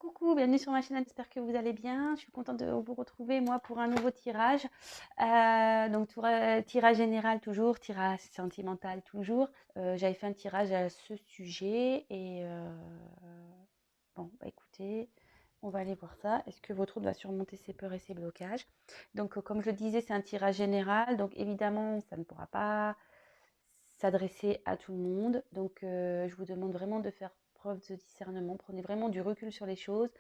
Coucou, bienvenue sur ma chaîne, j'espère que vous allez bien. Je suis contente de vous retrouver moi pour un nouveau tirage. Tirage général toujours, tirage sentimental toujours. J'avais fait un tirage à ce sujet et bon, bah écoutez, on va aller voir ça. Est-ce que votre autre va surmonter ses peurs et ses blocages? Donc comme je le disais, c'est un tirage général, donc évidemment, ça ne pourra pas s'adresser à tout le monde. Donc je vous demande vraiment de faire preuve de discernement. Prenez vraiment du recul sur les choses.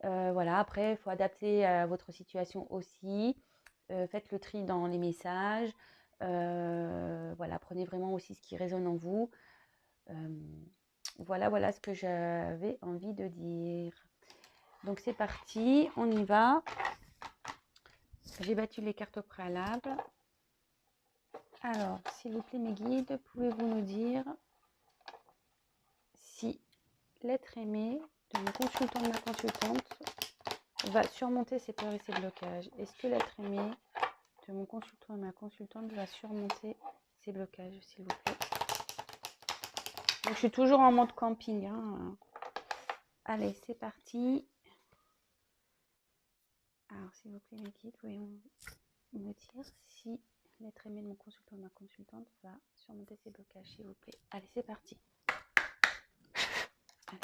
Voilà, après, il faut adapter à votre situation aussi. Faites le tri dans les messages. Voilà, prenez vraiment aussi ce qui résonne en vous. Voilà ce que j'avais envie de dire. Donc c'est parti, on y va. J'ai battu les cartes au préalable. Alors, s'il vous plaît, mes guides, pouvez-vous nous dire si l'être aimé de mon consultant, de ma consultante, va surmonter ses peurs et ses blocages? Est-ce que l'être aimé de mon consultant et ma consultante va surmonter ces blocages, s'il vous plaît? Donc, je suis toujours en mode camping, hein. Allez, c'est parti. Alors, s'il vous plaît, mes guides, pouvez-vous me dire si l'être aimé de mon consultant et ma consultante va surmonter ces blocages, s'il vous plaît? Allez, c'est parti. Allez.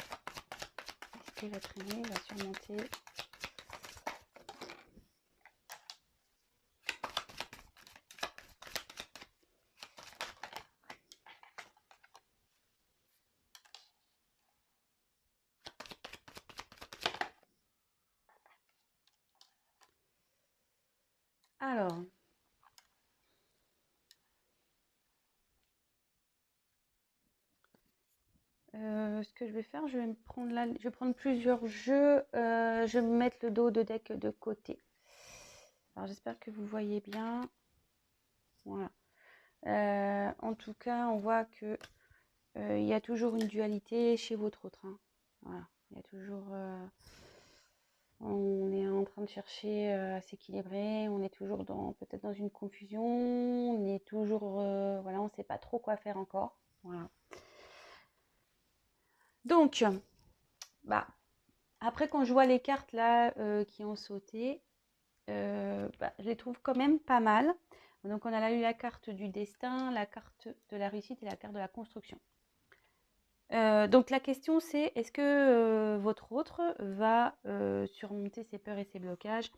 Est-ce que l'être aimé va surmonter Alors, ce que je vais faire, je vais prendre plusieurs jeux. Je vais me mettre le dos de deck de côté. Alors, j'espère que vous voyez bien. Voilà. En tout cas, on voit que il y a toujours une dualité chez votre autre, hein. Voilà. Il y a toujours... on est en train de chercher à s'équilibrer. On est toujours peut-être dans une confusion. On est toujours... voilà, on ne sait pas trop quoi faire encore. Voilà. Donc, bah, après, quand je vois les cartes là qui ont sauté, je les trouve quand même pas mal. Donc, on a eu la carte du destin, la carte de la réussite et la carte de la construction. Donc, la question c'est, est-ce que votre autre va surmonter ses peurs et ses blocages?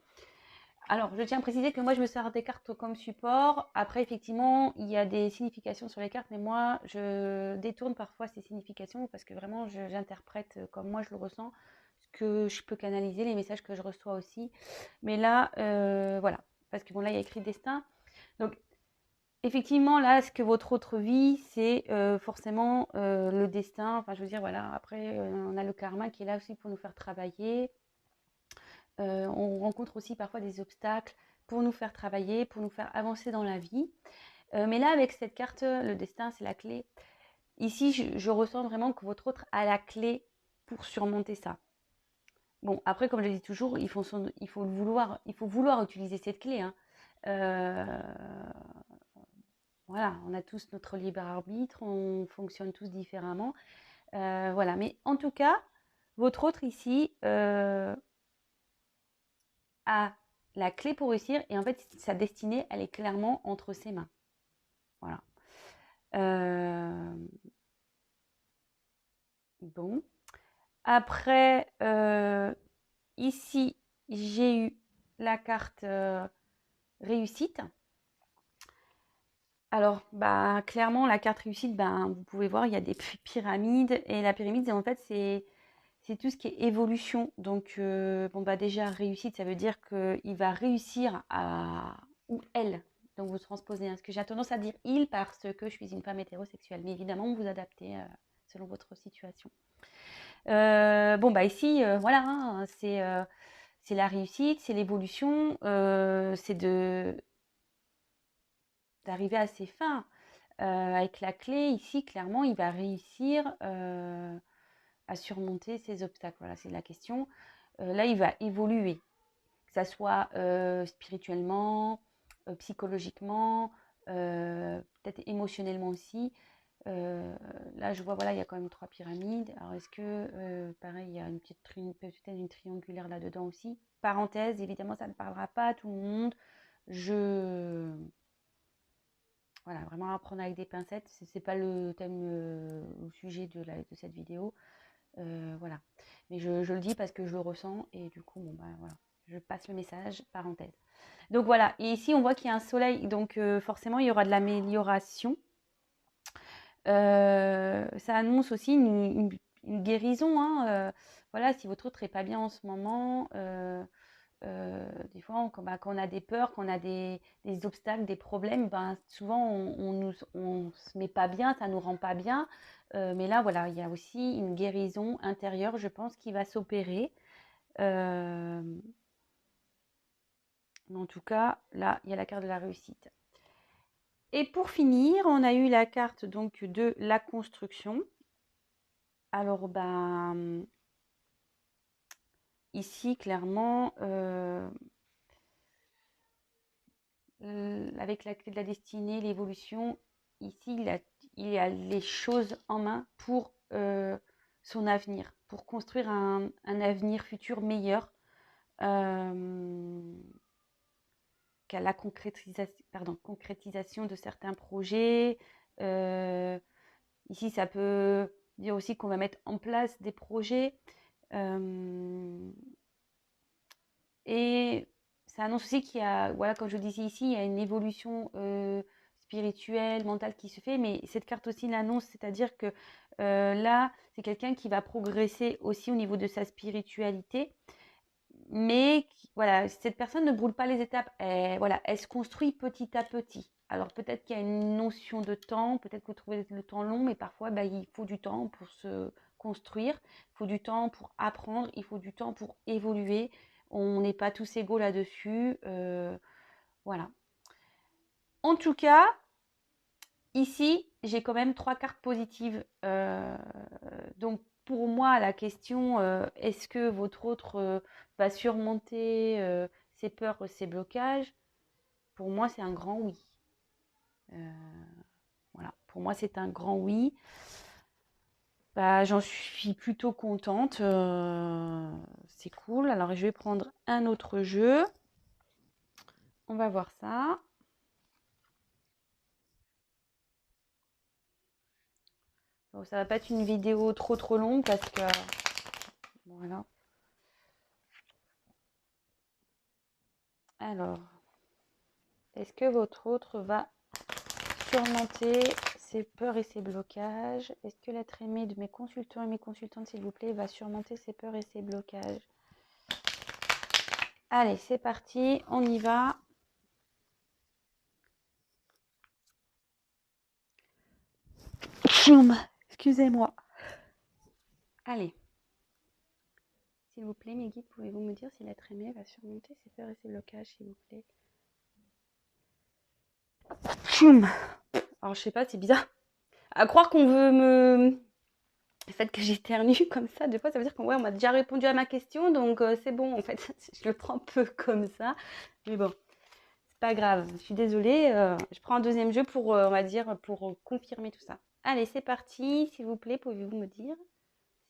Alors, je tiens à préciser que moi, je me sers des cartes comme support. Après, effectivement, il y a des significations sur les cartes, mais moi, je détourne parfois ces significations parce que vraiment, j'interprète comme moi je le ressens, ce que je peux canaliser, les messages que je reçois aussi. Mais là, voilà, parce que bon, là, il y a écrit destin. Donc, effectivement, là, ce que votre autre vit, c'est forcément le destin. Enfin, je veux dire, voilà, après, on a le karma qui est là aussi pour nous faire travailler. On rencontre aussi parfois des obstacles pour nous faire travailler, pour nous faire avancer dans la vie. Mais là, avec cette carte, le destin, c'est la clé. Ici, je ressens vraiment que votre autre a la clé pour surmonter ça. Bon, après, comme je le dis toujours, il faut vouloir utiliser cette clé, hein. Voilà, on a tous notre libre arbitre, on fonctionne tous différemment. Voilà, mais en tout cas, votre autre ici a la clé pour réussir et en fait, sa destinée, elle est clairement entre ses mains. Voilà. Bon. Après, ici, j'ai eu la carte réussite. Alors, bah, clairement, la carte réussite, ben, vous pouvez voir, il y a des pyramides. Et la pyramide, en fait, c'est tout ce qui est évolution. Donc, bon, bah, déjà, réussite, ça veut dire qu'il va réussir à... ou elle. Donc, vous transposez, hein, ce que j'ai tendance à dire il parce que je suis une femme hétérosexuelle. Mais évidemment, vous adaptez selon votre situation. Bon, bah, ici, voilà, hein, c'est la réussite, c'est l'évolution, c'est d'arriver à ses fins. Avec la clé, ici, clairement, il va réussir à surmonter ces obstacles. Voilà, c'est la question. Là, il va évoluer, que ça soit spirituellement, psychologiquement, peut-être émotionnellement aussi. Là, je vois, voilà, il y a quand même 3 pyramides. Alors, est-ce que, pareil, il y a une petite peut-être une triangulaire là-dedans aussi. Parenthèse, évidemment, ça ne parlera pas à tout le monde. Voilà, vraiment à prendre avec des pincettes. Ce n'est pas le thème ou sujet de cette vidéo. Voilà. Mais je le dis parce que je le ressens et du coup, bon, bah, voilà. Je passe le message, parenthèse. Donc voilà, et ici on voit qu'il y a un soleil, donc forcément il y aura de l'amélioration. Ça annonce aussi une guérison, hein, voilà, si votre autre n'est pas bien en ce moment, des fois quand on a des peurs, quand on a des obstacles, des problèmes, ben, souvent on se met pas bien, ça nous rend pas bien. Mais là, voilà, il y a aussi une guérison intérieure, je pense, qui va s'opérer. En tout cas, là, il y a la carte de la réussite. Et pour finir, on a eu la carte donc de la construction. Alors, ben, ici, clairement, avec la clé de la destinée, l'évolution, ici, il y a les choses en main pour son avenir, pour construire un avenir futur meilleur. Qu'à la concrétisation de certains projets. Ici, ça peut dire aussi qu'on va mettre en place des projets. Et ça annonce aussi qu'il y a, voilà, comme je disais ici, il y a une évolution spirituelle, mentale qui se fait. Mais cette carte aussi l'annonce, c'est-à-dire que là, c'est quelqu'un qui va progresser aussi au niveau de sa spiritualité. Mais voilà, cette personne ne brûle pas les étapes. Voilà, elle se construit petit à petit. Alors peut-être qu'il y a une notion de temps, peut-être que vous trouvez le temps long, mais parfois bah, il faut du temps pour se construire, il faut du temps pour apprendre, il faut du temps pour évoluer. On n'est pas tous égaux là-dessus. Voilà. En tout cas, ici, j'ai quand même 3 cartes positives. Donc pour moi, la question, est-ce que votre autre va surmonter ses peurs, ses blocages? Pour moi, c'est un grand oui. Voilà, pour moi, c'est un grand oui. Bah, j'en suis plutôt contente. C'est cool. Alors, je vais prendre un autre jeu. On va voir ça. Bon, ça va pas être une vidéo trop longue parce que... Voilà. Alors, est-ce que votre autre va surmonter ses peurs et ses blocages? Est-ce que l'être aimé de mes consultants et mes consultantes, s'il vous plaît, va surmonter ses peurs et ses blocages? Allez, c'est parti, on y va. Excusez-moi. Allez. S'il vous plaît, mes guides, pouvez-vous me dire si l'être aimé va surmonter ses peurs et ses blocages, s'il vous plaît? Alors, je sais pas, c'est bizarre. À croire qu'on veut me... Le fait que j'éternue comme ça, des fois, ça veut dire qu'on on m'a déjà répondu à ma question, donc c'est bon, en fait. Je le prends un peu comme ça. Mais bon, c'est pas grave. Je suis désolée. Je prends un deuxième jeu pour, on va dire, pour confirmer tout ça. Allez, c'est parti. S'il vous plaît, pouvez-vous me dire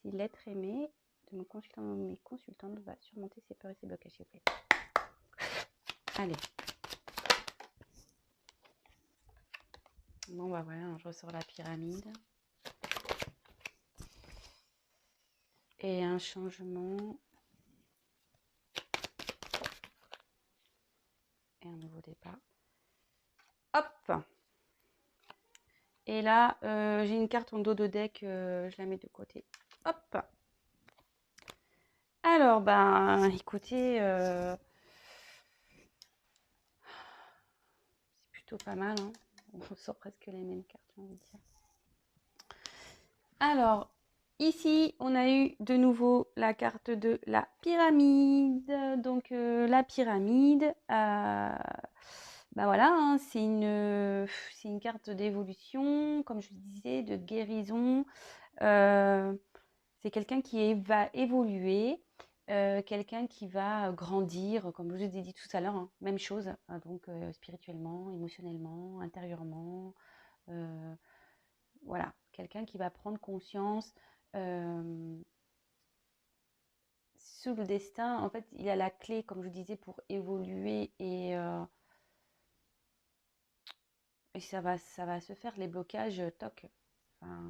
si l'être aimé de mon consultant ou mes consultantes va surmonter ses peurs et ses blocages, s'il vous plaît. Allez. Bon, bah voilà, je ressors la pyramide. Et un changement. Et un nouveau départ. Hop! Et là, j'ai une carte en dos de deck, je la mets de côté. Hop! Alors, ben, écoutez, c'est plutôt pas mal, hein. On sort presque les mêmes cartes, j'ai envie de dire. Alors, ici, on a eu de nouveau la carte de la pyramide. Donc, la pyramide, ben voilà, hein, c'est une carte d'évolution, comme je disais, de guérison. C'est quelqu'un qui va évoluer, quelqu'un qui va grandir, comme je vous ai dit tout à l'heure, hein, même chose, donc spirituellement, émotionnellement, intérieurement. voilà, quelqu'un qui va prendre conscience sous le destin. En fait, il a la clé, comme je disais, pour évoluer et ça va se faire. Les blocages, toc. Enfin,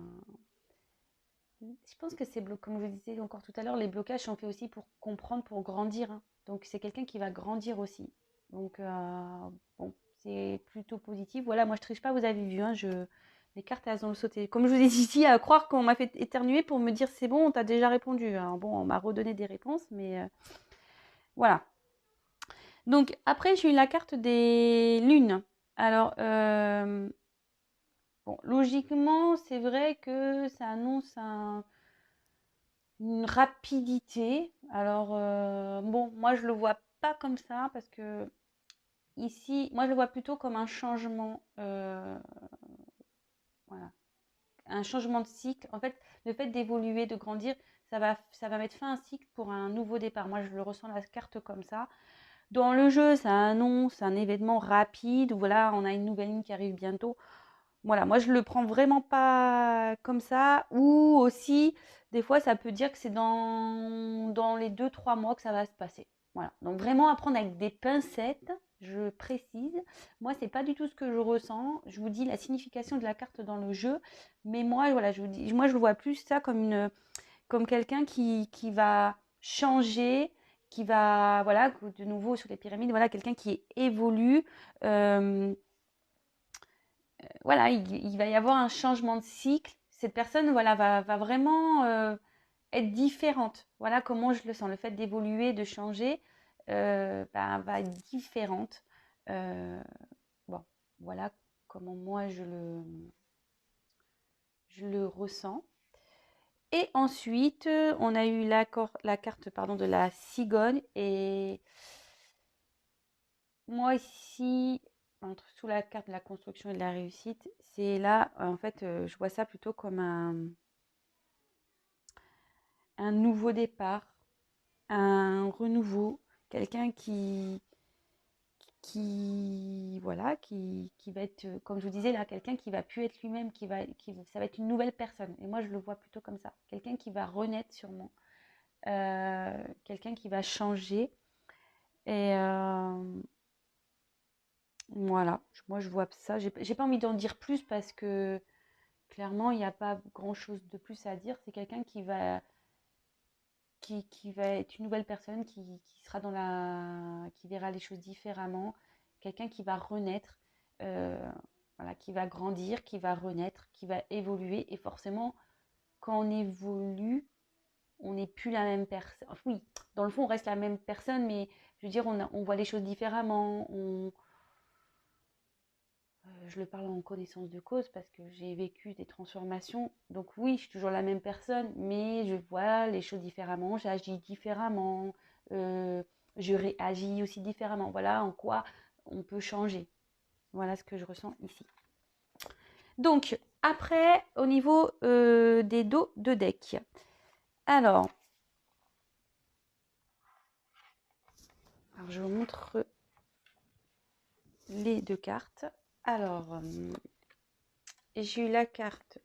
je pense que comme je disais encore tout à l'heure, les blocages sont faits aussi pour comprendre, pour grandir, hein. Donc, c'est quelqu'un qui va grandir aussi. Donc, bon, c'est plutôt positif. Voilà, moi, je triche pas, vous avez vu, hein, les cartes, elles ont sauté. Comme je vous ai dit ici, à croire qu'on m'a fait éternuer pour me dire c'est bon, on t'a déjà répondu. Alors, bon, on m'a redonné des réponses, mais voilà. Donc, après, j'ai eu la carte des lunes. Alors, bon, logiquement, c'est vrai que ça annonce une rapidité. Alors, bon, moi, je le vois pas comme ça parce que ici, moi, je le vois plutôt comme un changement. Voilà, un changement de cycle. En fait, le fait d'évoluer, de grandir, ça va mettre fin à un cycle pour un nouveau départ. Moi, je le ressens la carte comme ça. Dans le jeu, ça annonce un événement rapide où voilà, on a une nouvelle ligne qui arrive bientôt. Voilà, moi je le prends vraiment pas comme ça. Ou aussi, des fois, ça peut dire que c'est dans les 2 3 mois que ça va se passer. Voilà, donc vraiment apprendre avec des pincettes, je précise. Moi, c'est pas du tout ce que je ressens. Je vous dis la signification de la carte dans le jeu, mais moi, voilà, je vous dis, moi je le vois plus ça comme quelqu'un qui va changer, qui va, voilà, de nouveau sur les pyramides, voilà, quelqu'un qui évolue. Euh, voilà, il va y avoir un changement de cycle. Cette personne, voilà, va vraiment être différente. Voilà comment je le sens. Le fait d'évoluer, de changer, va être différente. Euh, bon, voilà comment moi je le ressens. Et ensuite, on a eu la carte pardon, de la cigogne. Et moi ici, sous la carte de la construction et de la réussite, c'est là, en fait, je vois ça plutôt comme un nouveau départ, un renouveau, quelqu'un voilà, qui va être, comme je vous disais là, quelqu'un qui va plus être lui-même, ça va être une nouvelle personne. Et moi, je le vois plutôt comme ça. Quelqu'un qui va renaître sûrement. Quelqu'un qui va changer. Et voilà, moi je vois ça. J'ai pas envie d'en dire plus parce que clairement, il n'y a pas grand-chose de plus à dire. C'est quelqu'un qui va être une nouvelle personne, qui sera qui verra les choses différemment. Quelqu'un qui va renaître, euh, voilà, qui va grandir, qui va renaître, qui va évoluer. Et forcément, quand on évolue, on n'est plus la même personne. Enfin, oui, dans le fond, on reste la même personne, mais je veux dire, on voit les choses différemment. Je le parle en connaissance de cause parce que j'ai vécu des transformations. Donc oui, je suis toujours la même personne, mais je vois les choses différemment, j'agis différemment, euh, je réagis aussi différemment. Voilà en quoi on peut changer. Voilà ce que je ressens ici. Donc, après, au niveau des dos de deck. Alors, je vous montre les deux cartes. Alors, j'ai eu la carte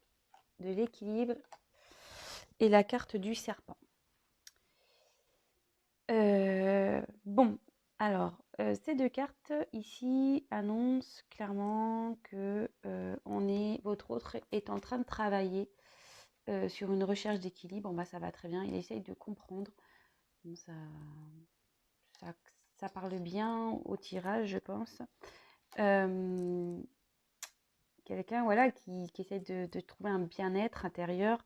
de l'équilibre et la carte du serpent. Bon, alors, ces deux cartes ici annoncent clairement que votre autre est en train de travailler sur une recherche d'équilibre. Bah, ça va très bien, il essaye de comprendre. Bon, ça, ça parle bien au tirage, je pense. Quelqu'un voilà, qui essaie de trouver un bien-être intérieur.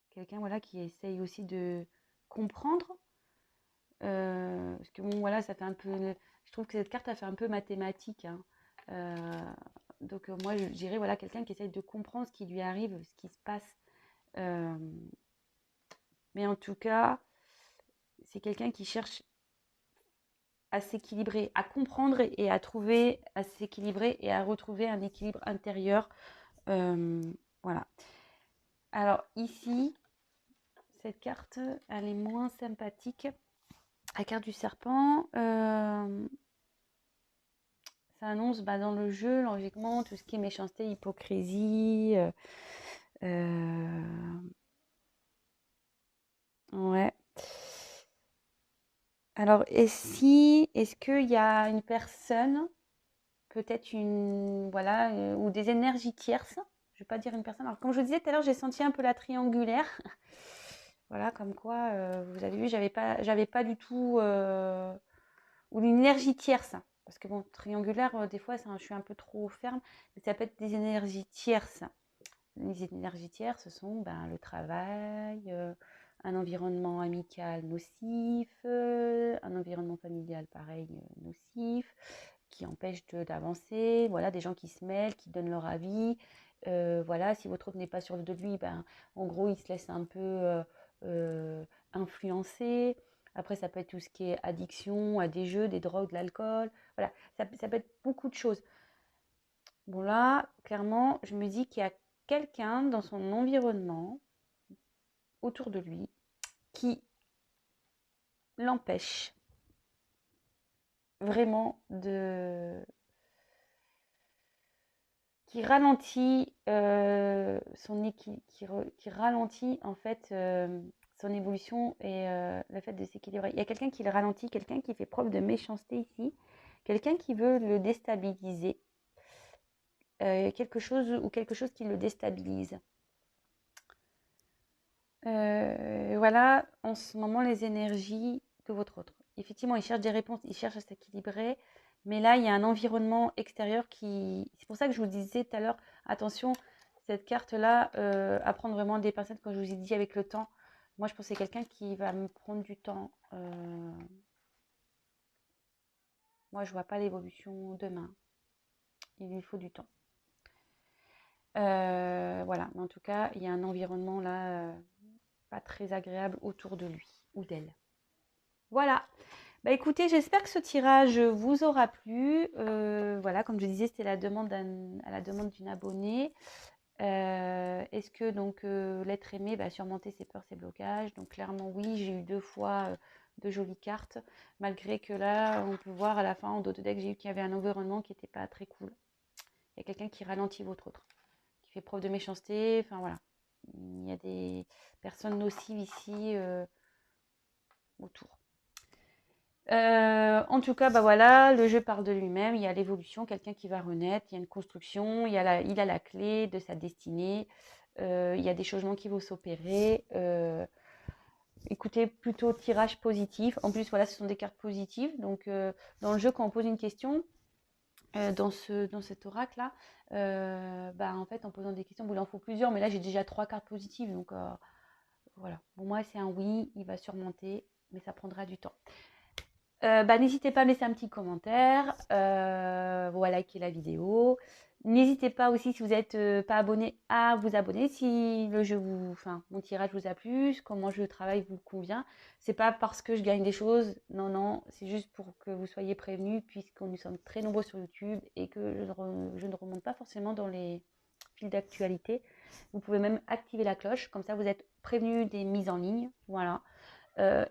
Quelqu'un voilà, qui essaye aussi de comprendre. Parce que bon, voilà, ça fait un peu. Je trouve que cette carte a fait un peu mathématique, hein. Donc, moi, je dirais voilà, quelqu'un qui essaye de comprendre ce qui lui arrive, ce qui se passe. Euh, mais en tout cas, c'est quelqu'un qui cherche à s'équilibrer, à comprendre et à trouver, à s'équilibrer et à retrouver un équilibre intérieur. Voilà. Alors, ici, cette carte, elle est moins sympathique. La carte du serpent, ça annonce dans le jeu, logiquement, tout ce qui est méchanceté, hypocrisie. Ouais. Alors, est-ce qu'il y a une personne, peut-être voilà, ou des énergies tierces, je vais pas dire une personne. Alors, comme je vous disais tout à l'heure, j'ai senti un peu la triangulaire. Voilà, comme quoi, vous avez vu, j'avais pas du tout, ou une énergie tierce. Parce que bon, triangulaire, des fois, je suis un peu trop ferme, mais ça peut être des énergies tierces. Les énergies tierces, ce sont le travail, un environnement amical nocif, un environnement familial pareil nocif, qui empêche d'avancer. Voilà, des gens qui se mêlent, qui donnent leur avis. Voilà, si votre autre n'est pas sûr de lui, en gros, il se laisse un peu influencer. Après, ça peut être tout ce qui est addiction à des jeux, des drogues, de l'alcool. Voilà, ça peut être beaucoup de choses. Bon là, clairement, je me dis qu'il y a quelqu'un dans son environnement, autour de lui, qui l'empêche vraiment qui ralentit qui ralentit en fait son évolution et le fait de s'équilibrer. Il y a quelqu'un qui le ralentit, quelqu'un qui fait preuve de méchanceté ici, quelqu'un qui veut le déstabiliser, quelque chose qui le déstabilise. Voilà, en ce moment, les énergies de votre autre. Effectivement, il cherche des réponses, il cherche à s'équilibrer, mais là, il y a un environnement extérieur qui... C'est pour ça que je vous disais tout à l'heure, attention, cette carte-là, à prendre vraiment des pincettes, comme je vous ai dit, avec le temps. Moi, je pense que c'est quelqu'un qui va me prendre du temps. Moi, je vois pas l'évolution demain. Il lui faut du temps. Voilà, mais en tout cas, il y a un environnement là pas très agréable autour de lui ou d'elle. Voilà. Écoutez, j'espère que ce tirage vous aura plu. Voilà, comme je disais, c'était à la demande d'une abonnée. Est-ce que donc l'être aimé va surmonter ses peurs, ses blocages? Donc clairement oui, j'ai eu 2 fois de jolies cartes, malgré que là, on peut voir à la fin en dos de deck, j'ai eu qu'il y avait un environnement qui n'était pas très cool. Il y a quelqu'un qui ralentit votre autre, qui fait preuve de méchanceté, enfin voilà. Il y a des personnes nocives ici autour. En tout cas, voilà, le jeu parle de lui-même, il y a l'évolution, quelqu'un qui va renaître, il y a une construction, il a la clé de sa destinée, il y a des changements qui vont s'opérer. Écoutez, plutôt tirage positif. En plus, voilà, ce sont des cartes positives. Donc, dans le jeu, quand on pose une question, dans cet oracle-là, en fait, en posant des questions, il en faut plusieurs, mais là, j'ai déjà 3 cartes positives. Donc, voilà. Pour moi, c'est un oui, il va surmonter, mais ça prendra du temps. N'hésitez pas à me laisser un petit commentaire, ou à liker la vidéo. N'hésitez pas aussi, si vous n'êtes pas abonné, à vous abonner si mon tirage vous a plu, comment je travaille vous convient. C'est pas parce que je gagne des choses, non, c'est juste pour que vous soyez prévenus, puisque nous sommes très nombreux sur YouTube et que je ne remonte pas forcément dans les fils d'actualité. Vous pouvez même activer la cloche, comme ça vous êtes prévenus des mises en ligne. Voilà.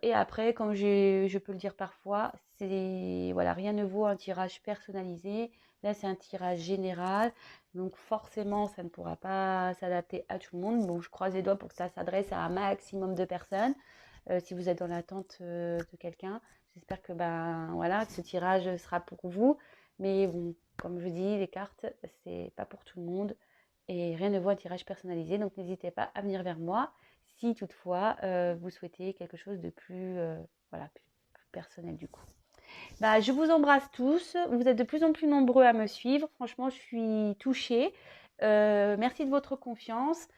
Et après, comme je peux le dire parfois, rien ne vaut un tirage personnalisé. Là, c'est un tirage général, donc forcément, ça ne pourra pas s'adapter à tout le monde. Bon, je croise les doigts pour que ça s'adresse à un maximum de personnes. Si vous êtes dans l'attente de quelqu'un, j'espère que que ce tirage sera pour vous. Mais bon, comme je dis, les cartes, c'est pas pour tout le monde et rien ne vaut un tirage personnalisé. Donc n'hésitez pas à venir vers moi si toutefois vous souhaitez quelque chose de plus personnel du coup. Je vous embrasse tous. Vous êtes de plus en plus nombreux à me suivre. Franchement, je suis touchée. Merci de votre confiance.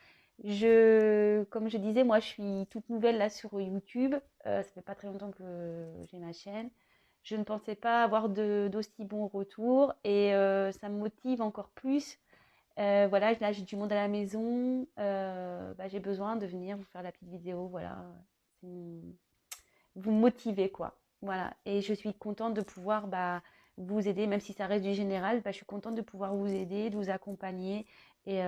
Comme je disais, moi, je suis toute nouvelle là sur YouTube. Ça fait pas très longtemps que j'ai ma chaîne. Je ne pensais pas avoir d'aussi bons retours et ça me motive encore plus. Voilà, là j'ai du monde à la maison, j'ai besoin de venir vous faire la petite vidéo, voilà, vous motiver quoi. Voilà, et je suis contente de pouvoir vous aider, même si ça reste du général, je suis contente de pouvoir vous aider, de vous accompagner. Et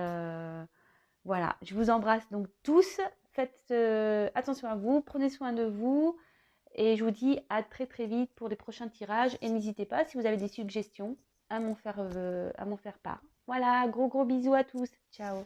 voilà, je vous embrasse donc tous, faites attention à vous, prenez soin de vous. Et je vous dis à très très vite pour les prochains tirages. Et n'hésitez pas, si vous avez des suggestions, à m'en faire part. Voilà, gros bisous à tous. Ciao.